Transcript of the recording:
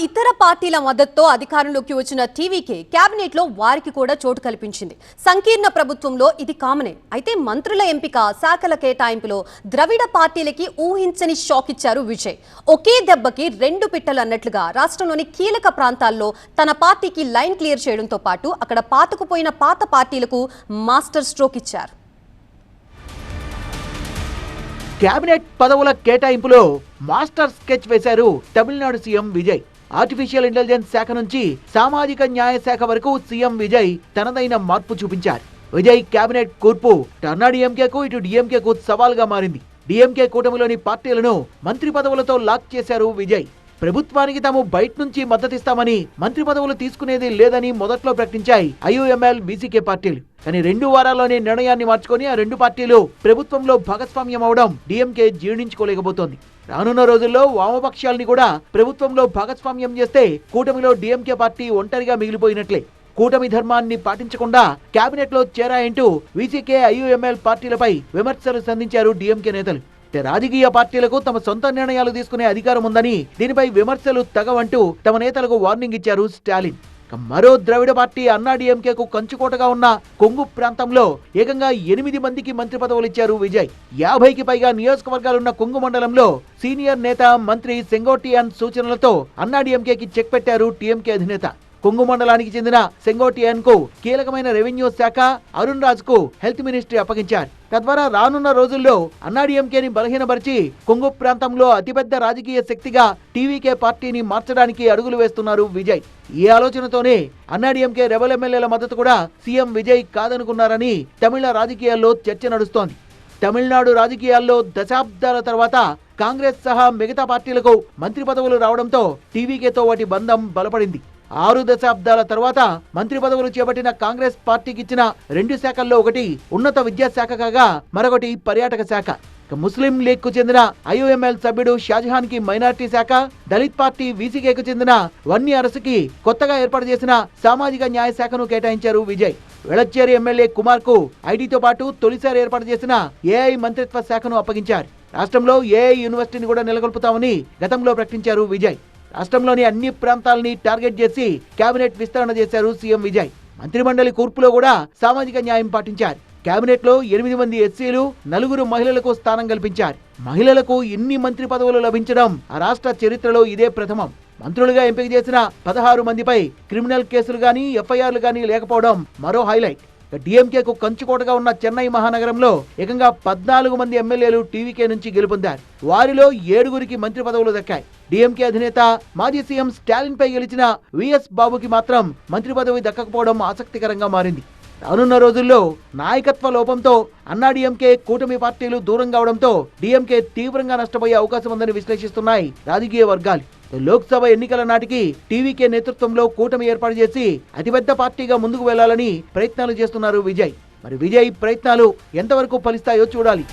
ఇతర పార్టీల మద్దతుతో అధికారంలోకి వచ్చిన టీవీకే కేబినెట్ లో వారికి కూడా చోటు కల్పించింది. సంకీర్ణ ప్రభుత్వంలో ఇది కామనే. అయితే మంత్రుల ఎంపిక, శాఖల కేటాయింపులో ద్రవిడ పార్టీలకి ఊహించని షాక్ ఇచ్చారు విజయ్. ఒకే దెబ్బకి రెండు పిట్టలు అన్నట్లుగా రాష్ట్రంలోని కీలక ప్రాంతాల్లో తన పార్టీకి లైన్ క్లియర్ చేయడంతో పాటు అక్కడ పాతుకుపోయిన పాత పార్టీలకు మాస్టర్ స్ట్రోక్ ఇచ్చారు. కేబినెట్ పదవుల కేటాయింపులో మాస్టర్ స్కెచ్ వేశారు Tamil Nadu CM Vijay. Artificial intelligence శాఖ నుంచి సామాజిక న్యాయ శాఖ వరకు సీఎం విజయ్ తనదైన మార్పు చూపించారు. విజయ్ కేబినెట్ కూర్పు అన్నా డీఎంకేకు ఇటు డీఎంకేకు సవాల్గా మారింది. డీఎంకే కూటమిలోని పార్టీలను మంత్రి పదవులతో లాక్ చేశారు విజయ్. ప్రభుత్వానికి తాము బయట నుంచి మద్దతిస్తామని, మంత్రి పదవులు తీసుకునేది లేదని మొదట్లో ప్రకటించాయి ఐయుఎంఎల్, బీసీకే పార్టీలు. కానీ 2 వారాల్లోనే నిర్ణయాన్ని మార్చుకొని ఆ రెండు పార్టీలు ప్రభుత్వంలో భాగస్వామ్యం అవడం డీఎంకే జీర్ణించుకోలేకపోతోంది. రానున్న రోజుల్లో వామపక్షాలని కూడా ప్రభుత్వంలో భాగస్వామ్యం చేస్తే కూటమిలో డీఎంకే పార్టీ ఒంటరిగా మిగిలిపోయినట్లే. కూటమి ధర్మాన్ని పాటించకుండా కేబినెట్ లో చేరాయంటూ వీసీకే, ఐయుఎంఎల్ పార్టీలపై విమర్శలు సంధించారు డీఎంకే నేతలు. రాజకీయ పార్టీలకు తమ సొంత నిర్ణయాలు తీసుకునే అధికారం ఉందని, దీనిపై విమర్శలు తగవంటూ తమ నేతలకు వార్నింగ్ ఇచ్చారు స్టాలిన్. మరో ద్రవిడ పార్టీ అన్నా డీఎంకేకు కంచుకోటగా ఉన్న కొంగు ప్రాంతంలో ఏకంగా 8 మందికి మంత్రి పదవులు ఇచ్చారు విజయ్. 50కి పైగా నియోజకవర్గాలున్న కొంగు మండలంలో సీనియర్ నేత మంత్రి సెంగోటియాన్ సూచనలతో అన్నా డీఎంకేకి చెక్ పెట్టారు టీఎంకే అధినేత. కొంగు మండలానికి చెందిన సెంగోటియాన్ కు కీలకమైన రెవెన్యూ శాఖ, అరుణ్ రాజ్ కు హెల్త్ మినిస్ట్రీ అప్పగించారు. తద్వారా రానున్న రోజుల్లో అన్నా డీఎంకేని బలహీనపరిచి కొంగు ప్రాంతంలో అతిపెద్ద రాజకీయ శక్తిగా టీవీకే పార్టీని మార్చడానికి అడుగులు వేస్తున్నారు విజయ్. ఈ ఆలోచనతోనే అన్నా డీఎంకే రెబల్ ఎమ్మెల్యేల మద్దతు కూడా సీఎం విజయ్ కాదనుకున్నారని తమిళ రాజకీయాల్లో చర్చ నడుస్తోంది. తమిళనాడు రాజకీయాల్లో దశాబ్దాల తర్వాత కాంగ్రెస్ సహా మిగతా పార్టీలకు మంత్రి పదవులు రావడంతో టీవీకేతో వాటి బంధం బలపడింది. 6 దశాబ్దాల తర్వాత మంత్రి పదవులు చేపట్టిన కాంగ్రెస్ పార్టీకి ఇచ్చిన 2 శాఖల్లో ఒకటి ఉన్నత విద్యాశాఖ కాగా మరొకటి పర్యాటక శాఖ. ముస్లిం లీగ్ కు చెందిన ఐయుఎంఎల్ సభ్యుడు షాజహాన్ కి మైనార్టీ శాఖ, దళిత్ పార్టీ వీసీకేకు చెందిన వన్ని అరసుకి కొత్తగా ఏర్పాటు చేసిన సామాజిక న్యాయ శాఖను కేటాయించారు విజయ్. వెళచ్చేరి ఎమ్మెల్యే కుమార్ కు ఐటీతో పాటు తొలిసారి ఏర్పాటు చేసిన ఏఐ మంత్రిత్వ శాఖను అప్పగించారు. రాష్ట్రంలో ఏఐ యూనివర్సిటీని కూడా నెలకొల్పుతామని గతంలో ప్రకటించారు విజయ్. రాష్ట్రంలోని అన్ని ప్రాంతాలని టార్గెట్ చేసి కేబినెట్ విస్తరణ చేశారు సీఎం విజయ్. మంత్రిమండలి కూర్పులో కూడా సామాజిక న్యాయం పాటించారు. కేబినెట్ లో 8 మంది ఎస్సీలు, 4 మహిళలకు స్థానం కల్పించారు. మహిళలకు ఇన్ని మంత్రి పదవులు లభించడం ఆ రాష్ట్ర చరిత్రలో ఇదే ప్రథమం. మంత్రులుగా ఎంపిక చేసిన 16 మందిపై క్రిమినల్ కేసులు గానీ, ఎఫ్ఐఆర్లు గానీ లేకపోవడం మరో హైలైట్. డీఎంకేకు కంచుకోటగా ఉన్న చెన్నై మహానగరంలో ఏకంగా 14 మంది ఎమ్మెల్యేలు టీవీకే నుంచి గెలుపొందారు. వారిలో 7గురికి మంత్రి పదవులు దక్కాయి. డీఎంకే అధినేత మాజీ సీఎం స్టాలిన్ పై గెలిచిన విఎస్ బాబుకి మాత్రం మంత్రి పదవి దక్కకపోవడం ఆసక్తికరంగా మారింది. రానున్న రోజుల్లో నాయకత్వ లోపంతో అన్నా డీఎంకే కూటమి పార్టీలు దూరం కావడంతో డీఎంకే తీవ్రంగా నష్టపోయే అవకాశం ఉందని విశ్లేషిస్తున్నాయి రాజకీయ వర్గాలు. లోక్సభ ఎన్నికల నాటికి టీవీకే నేతృత్వంలో కూటమి ఏర్పాటు చేసి అతిపెద్ద పార్టీగా ముందుకు వెళ్లాలని ప్రయత్నాలు చేస్తున్నారు విజయ్. మరి విజయ్ ప్రయత్నాలు ఎంతవరకు ఫలిస్తాయో చూడాలి.